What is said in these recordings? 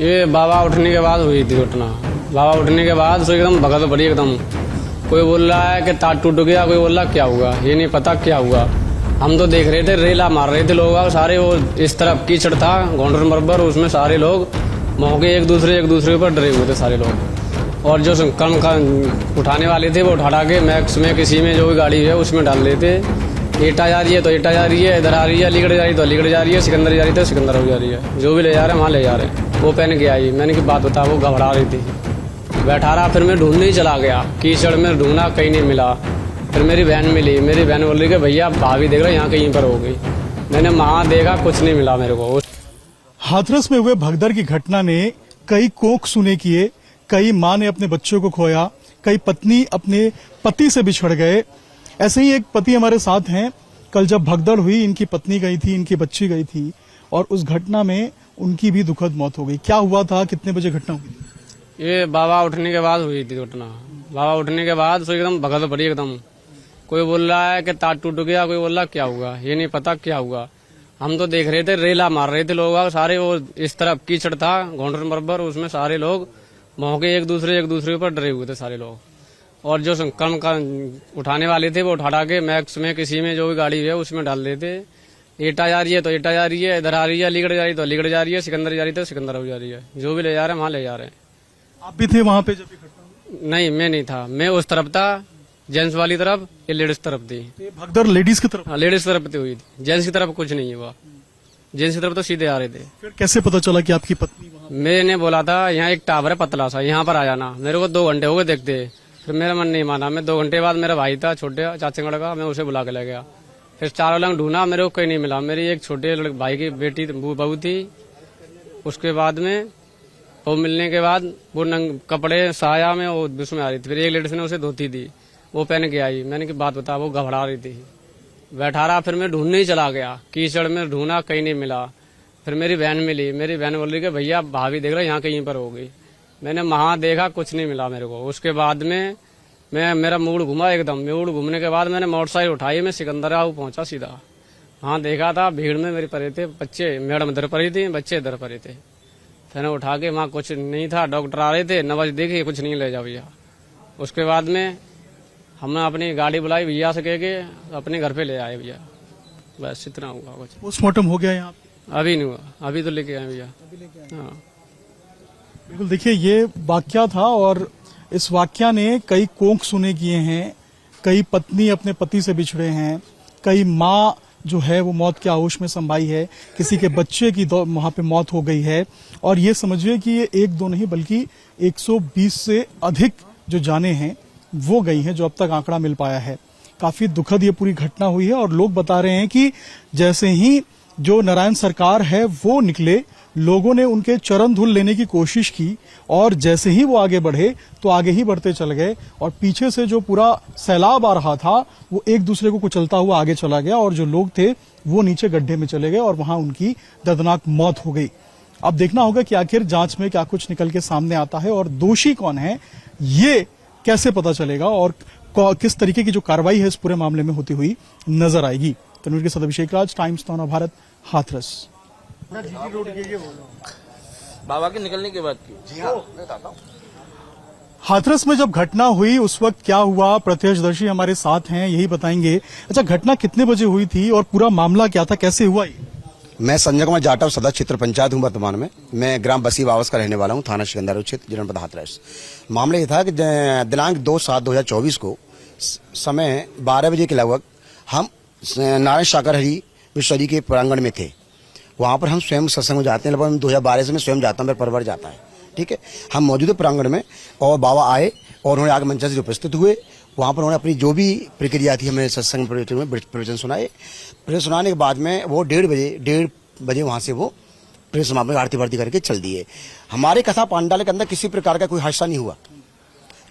ये बाबा उठने के बाद हुई थी घटना। बाबा उठने के बाद तो एकदम भगत पड़ी एकदम। कोई बोल रहा है कि तार टूट गया, कोई बोल रहा क्या हुआ, ये नहीं पता क्या हुआ। हम तो देख रहे थे, रेला मार रहे थे लोग सारे, वो इस तरफ कीचड़ था घोंडर मरबर, उसमें सारे लोग मौके एक दूसरे के ऊपर डरे हुए थे सारे लोग। और जो कम उठाने वाले थे वो उठा के मैक्स में किसी में जो भी गाड़ी है उसमें डाल देते। एटा जा रही है तो एटा जा रही है, इधर आ रही है अलीगढ़ जा रही है तो अलीगढ़ जा रही है, सिकंदर जा रही है तो सिकंदर हो जा रही है, जो भी ले जा रहे हैं वहाँ ले जा रहे हैं। वो पहन के आई, मैंने की बात बता, वो घबरा रही थी। बैठा रहा, फिर मैं ढूंढने ही चला गया, कीचड़ में ढूंढा कहीं नहीं मिला। फिर मेरी बहन मिली, मेरी बहन बोल रही कि भैया भाभी देख रहे यहाँ कहीं पर हो गई। मैंने वहाँ देखा, कुछ नहीं मिला मेरे को। हाथरस में हुए भगदड़ की घटना ने कई कोख सुने किए, कई माँ ने अपने बच्चों को खोया, कई पत्नी अपने पति से बिछड़ गए। ऐसे ही एक पति हमारे साथ हैं। कल जब भगदड़ हुई, इनकी पत्नी गई थी, इनकी बच्ची गई थी और उस घटना में उनकी भी दुखद मौत हो गई। क्या हुआ था, कितने बजे घटना हुई थी? ये बाबा उठने के बाद हुई थी घटना। बाबा उठने के बाद तो एकदम भगत पड़ी एकदम। कोई बोल रहा है कि तार टूट गया, कोई बोल रहा क्या हुआ, ये नहीं पता क्या हुआ। हम तो देख रहे थे, रेला मार रहे थे लोग सारे, वो इस तरफ कीचड़ था घोंडर मरबर, उसमें सारे लोग मौके एक दूसरे के ऊपर डरे हुए थे सारे लोग। और जो कम उठाने वाले थे वो उठा के मैक्स में किसी में जो भी गाड़ी है उसमें डाल देते। एटा जा रही है तो एटा जा रही है, इधर आ रही है अलीगढ़ जा रही है तो अलीगढ़ जा रही है, सिकंदर जा रही है तो सिकंदर हो जा रही है, जो भी ले जा रहे हैं वहाँ ले जा रहे हैं। आप भी थे वहां पे जब ये घटना हुई? नहीं, मैं नहीं था, मैं उस तरफ था, जेंट्स वाली तरफ, ये लेडीज तरफ थी। ये भगदड़ लेडीज की तरफ? हाँ, लेडीज तरफ पे हुई थी, जेंट्स की तरफ कुछ नहीं हुआ। जेंट्स की तरफ तो सीधे आ रहे थे। फिर कैसे पता चला कि आपकी पत्नी वहां? मैंने बोला था यहाँ एक टावर है पतला सा, यहाँ पर आ जाना। मेरे को 2 घंटे हो गए देखते, फिर मेरा मन नहीं माना। मैं 2 घंटे बाद, मेरा भाई था छोटे चाचेगढ़ का, मैं उसे बुला के ले गया। फिर चारों लंग ढूंढा, मेरे को कहीं नहीं मिला। मेरी एक छोटे भाई की बेटी बहू थी, उसके बाद में वो मिलने के बाद वो कपड़े साया में वो उसमें आ रही थी। फिर एक लेडीज ने उसे धोती दी, वो पहन के आई। मैंने की बात बता, वो घबरा रही थी। बैठा रहा, फिर मैं ढूंढने ही चला गया, कीचड़ में ढूंढा कहीं नहीं मिला। फिर मेरी बहन मिली, मेरी बहन बोल रही कि भैया भाभी देख रहे यहाँ कहीं पर हो गई। मैंने वहाँ देखा, कुछ नहीं मिला मेरे को। उसके बाद में मेरा मूड घुमा एकदम। मूड घूमने के बाद मैंने मोटरसाइकिल उठाई, मैं सिकंदर पहुंचा सीधा। वहाँ देखा था भीड़ में मेरे पड़े थे बच्चे, मैडम इधर पड़ी थी, बच्चे इधर पड़े थे। फिर उठा के वहाँ कुछ नहीं था, डॉक्टर आ रहे थे, 9 बजे देखे कुछ नहीं, ले जाओ भैया। उसके बाद में हमने अपनी गाड़ी बुलाई, भैया से कह के अपने घर पे ले आए भैया। बस इतना हुआ। कुछ पोस्टमार्टम हो गया यहाँ? अभी नहीं हुआ, अभी तो लेके आए भैया। हाँ बिल्कुल, देखिए ये वाकया था और इस वाकया ने कई कोख सुने किए हैं, कई पत्नी अपने पति से बिछड़े हैं, कई माँ जो है वो मौत के आहोश में संभाई है, किसी के बच्चे की वहां पे मौत हो गई है। और ये समझिए कि ये 1-2 नहीं बल्कि 120 से अधिक जो जाने हैं वो गई हैं, जो अब तक आंकड़ा मिल पाया है। काफी दुखद ये पूरी घटना हुई है और लोग बता रहे हैं कि जैसे ही जो नारायण सरकार है वो निकले, लोगों ने उनके चरण धूल लेने की कोशिश की और जैसे ही वो आगे बढ़े तो आगे ही बढ़ते चल गए और पीछे से जो पूरा सैलाब आ रहा था वो एक दूसरे को कुचलता हुआ आगे चला गया और जो लोग थे वो नीचे गड्ढे में चले गए और वहां उनकी दर्दनाक मौत हो गई। अब देखना होगा कि आखिर जांच में क्या कुछ निकल के सामने आता है और दोषी कौन है ये कैसे पता चलेगा और किस तरीके की जो कार्रवाई है इस पूरे मामले में होती हुई नजर आएगी। तनवीर के साथ अभिषेक राज, टाइम्स नौ भारत, हाथरस। बाबा के निकलने के बाद की। जी हाँ, हाथरस में जब घटना हुई उस वक्त क्या हुआ, प्रत्यक्षदर्शी हमारे साथ हैं, यही बताएंगे। अच्छा, घटना कितने बजे हुई थी और पूरा मामला क्या था, कैसे हुआ ये? मैं संजय कुमार जाटव, सदस्य क्षेत्र पंचायत हूँ वर्तमान में। मैं ग्राम बसी बावस का रहने वाला हूँ, थाना सिकंदर क्षेत्र, जनपद हाथरस। मामला ये था कि दिनांक 2/7/2024 को समय 12 बजे के लगभग हम नारायण शाकर हरी विश्वरी के प्रांगण में थे। वहाँ पर हम स्वयं सत्संग में जाते हैं, लगभग 2012 से मैं स्वयं जाता हूँ, मेरा परिवार जाता है। ठीक है, हम मौजूद है प्रांगण में और बाबा आए और उन्होंने आगे मंच से उपस्थित हुए। वहाँ पर उन्होंने अपनी जो भी प्रक्रिया थी हमें सत्संग में प्रवचन सुनाए। प्रवचन सुनाने के बाद में वो 1:30 बजे वहाँ से वो प्रवचन समापन आरती वारती करके चल दिए। हमारे कथा पांडाल के अंदर किसी प्रकार का कोई हादसा नहीं हुआ।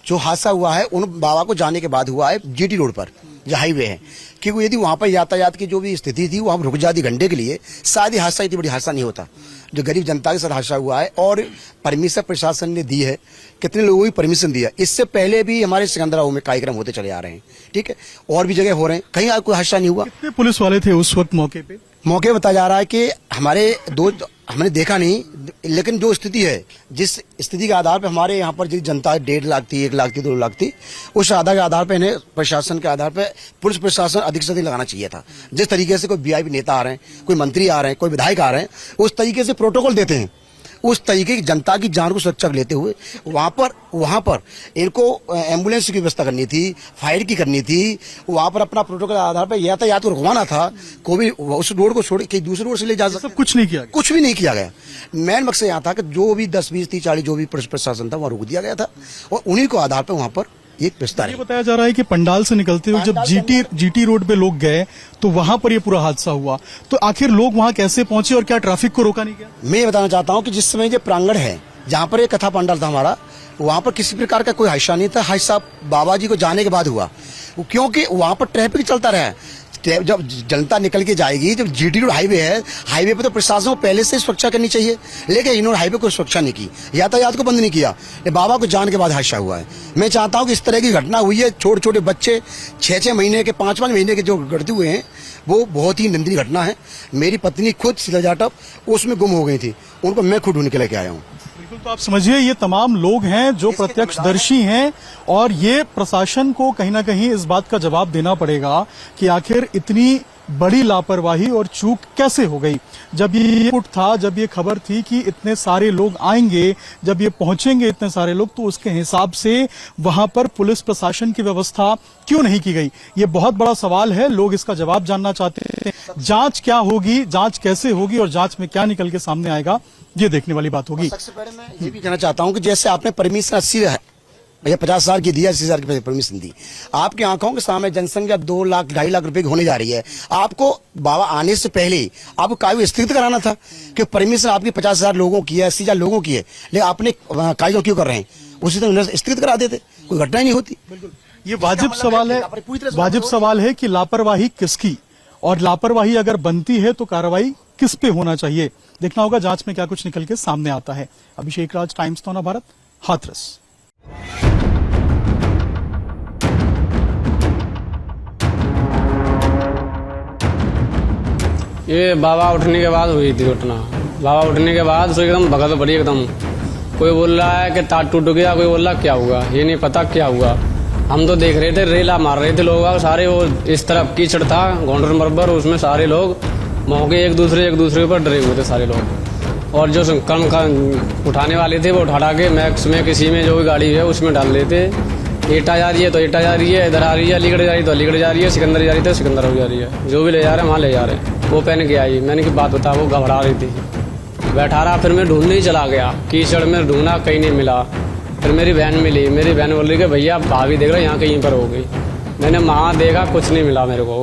जो हादसा हुआ है उन बाबा को जाने के बाद हुआ है जीटी रोड पर, जो हाईवे है, क्योंकि यदि वहाँ पर यातायात की जो भी स्थिति थी वहाँ रुक जाती घंटे के लिए, शायद ही हादसा इतनी बड़ी हादसा नहीं होता। जो गरीब जनता के साथ हादसा हुआ है और परमिशन प्रशासन ने दी है कितने लोगों की परमिशन दिया। इससे पहले भी हमारे सिकंदराबाद में कार्यक्रम होते चले आ रहे हैं, ठीक है, और भी जगह हो रहे हैं, कहीं कोई हादसा नहीं हुआ। कितने पुलिस वाले थे उस वक्त मौके पे? मौके बताया जा रहा है कि हमने देखा नहीं, लेकिन जो स्थिति है, जिस स्थिति के आधार पर हमारे यहाँ पर जो जनता 1.5 लाख थी, 1 लाख थी, 2 लाख थी, उस आधार के आधार पर इन्हें प्रशासन के आधार पर पुलिस प्रशासन अधिक से अधिक लगाना चाहिए था। जिस तरीके से कोई वीआईपी नेता आ रहे हैं, कोई मंत्री आ रहे हैं, कोई विधायक आ रहे हैं, उस तरीके से प्रोटोकॉल देते हैं, उस तरीके की जनता की जान को सुरक्षा लेते हुए वहां पर इनको एम्बुलेंस की व्यवस्था करनी थी, फायर की करनी थी, वहां पर अपना प्रोटोकॉल आधार पर यातायात को रुकवाना था। कोई उस रोड को छोड़ के दूसरे रोड से ले जा सकता, सब कुछ नहीं किया गया। कुछ भी नहीं किया गया। मेन मकसद यहाँ था कि जो भी 10, 20, 30, 40 जो भी पुलिस प्रशासन था वहां रोक दिया गया था, और उन्हीं को आधार पर वहां पर एक विस्तार ये बताया जा रहा है कि पंडाल से निकलते हुए जब जीटी रोड पे लोग गए तो वहां पर ये पूरा हादसा हुआ। तो आखिर लोग वहां कैसे पहुंचे और क्या ट्रैफिक को रोका नहीं गया? मैं ये बताना चाहता हूँ कि जिस समय जो प्रांगण है जहाँ पर एक कथा पंडाल था हमारा, वहां पर किसी प्रकार का कोई हादसा नहीं था। हादसा बाबा जी को जाने के बाद हुआ, क्योंकि वहां पर ट्रैफिक चलता रहा। जब जनता निकल के जाएगी, जब जीटी रोड हाईवे है, हाईवे पे तो प्रशासन को पहले से सुरक्षा करनी चाहिए, लेकिन इन्होंने हाईवे को सुरक्षा नहीं की, यातायात को बंद नहीं किया। ये बाबा को जान के बाद हादसा हुआ है। मैं चाहता हूं कि इस तरह की घटना हुई है, छोटे छोटे बच्चे 6-6 महीने के, 5-5 महीने के जो गढ़ते हुए हैं, वो बहुत ही निंदनीय घटना है। मेरी पत्नी खुद शीला जाटव उसमें गुम हो गई थी, उनको मैं खुद ढूंढ के लेके आया हूँ। बिल्कुल, तो आप समझिए ये तमाम लोग हैं जो प्रत्यक्षदर्शी हैं, और ये प्रशासन को कहीं ना कहीं इस बात का जवाब देना पड़ेगा कि आखिर इतनी बड़ी लापरवाही और चूक कैसे हो गई। जब ये रिपोर्ट था, जब ये खबर थी कि इतने सारे लोग आएंगे, जब ये पहुंचेंगे इतने सारे लोग, तो उसके हिसाब से वहां पर पुलिस प्रशासन की व्यवस्था क्यों नहीं की गई? ये बहुत बड़ा सवाल है, लोग इसका जवाब जानना चाहते हैं। जांच क्या होगी, जांच कैसे होगी और जांच में क्या निकल के सामने आएगा, ये देखने वाली बात होगी। सबसे पहले मैं ये भी कहना चाहता हूँ कि जैसे आपने परमिशन 80 है भैया 50,000 की दिया, 80,000 की परमिशन दी, आपकी आंखों के सामने जनसंख्या 2 लाख 2.5 लाख रुपए की होने जा रही है। आपको बाबा आने से पहले आपको कागज स्थगित कराना था कि परमिशन आपकी 50,000 लोगों की है, 80,000 लोगों की है, लेकिन आपने कागज क्यों कर रहे हैं? उसी तरह स्थगित करा देते, कोई घटना ही नहीं होती। ये वाजिब सवाल है कि लापरवाही किसकी, और लापरवाही अगर बनती है तो कार्रवाई किस पे होना चाहिए। देखना होगा जांच में क्या कुछ निकल के सामने आता है। अभिषेक राज, टाइम्स नौ भारत, हाथरस। ये बाबा उठने के बाद हुई थी घटना। बाबा उठने के बाद तो एकदम भगत पड़ी एकदम। कोई बोल रहा है कि तार टूट गया, कोई बोल रहा क्या हुआ, ये नहीं पता क्या हुआ। हम तो देख रहे थे, रेला मार रहे थे लोग सारे, वो इस तरफ कीचड़ था गोंडर मरबर, उसमें सारे लोग मौके एक दूसरे के ऊपर डरे हुए थे सारे लोग। और जो कम उठाने वाले थे वो उठा के मैक्स में किसी में जो भी गाड़ी है उसमें डाल देते। एटा जा रही है तो एटा जा रही है, इधर आ रही है अलीगढ़ जा रही है तो अलीगढ़ जा रही है, सिकंदर जा रही है तो सिकंदर हो जा रही है, जो भी ले जा रहे हैं वहाँ ले जा रहे हैं। वो पहन के आई, मैंने की बात बता, वो घबरा रही थी, बैठा रहा। फिर मैं ढूंढने ही चला गया, कीचड़ में ढूंढा, कहीं नहीं मिला। फिर मेरी बहन मिली, मेरी बहन बोल रही कि भैया भाभी देख रहा यहाँ कहीं पर हो गई। मैंने वहाँ देखा, कुछ नहीं मिला मेरे को।